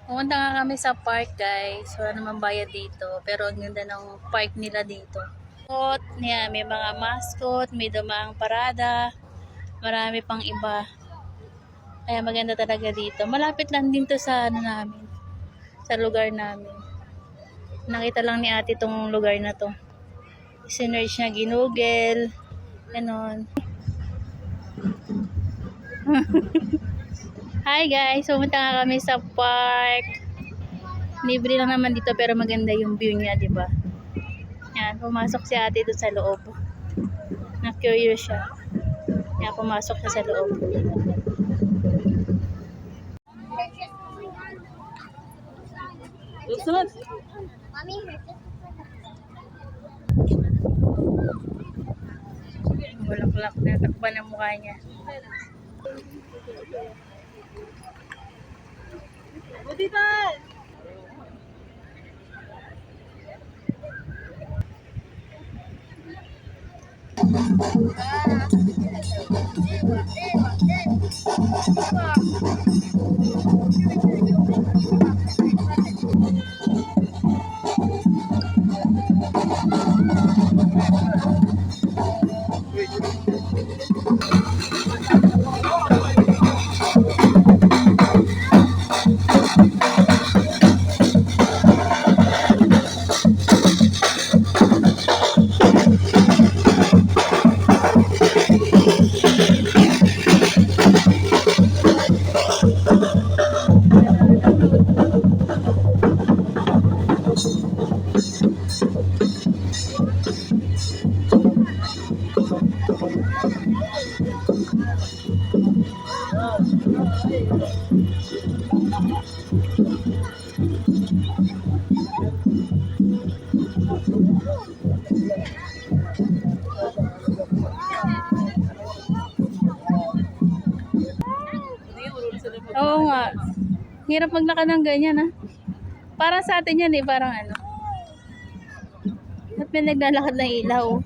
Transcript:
Pumunta nga kami sa park, guys. Wala naman bayad dito. Pero ang ganda ng park nila dito. May mga mascot, may dumaang parada. Marami pang iba. Kaya maganda talaga dito. Malapit lang din to sa namin. Sa lugar namin. Nakita lang ni ate tong lugar na to. Sinerge niya, ginugel. Ganon. Hi guys, pumunta nga kami sa park. Libre lang naman dito pero maganda yung view niya, di ba? Yan, pumasok si ate doon sa loob. Na-curious siya. Yan, pumasok siya sa loob. Sunod. Bulaklak na takpan ang mukha niya. Buditan! Oo nga. Hirap maglakad ng ganyan, ha? Para sa atin yan, eh. Parang ano. Ba't may naglalakad ng ilaw?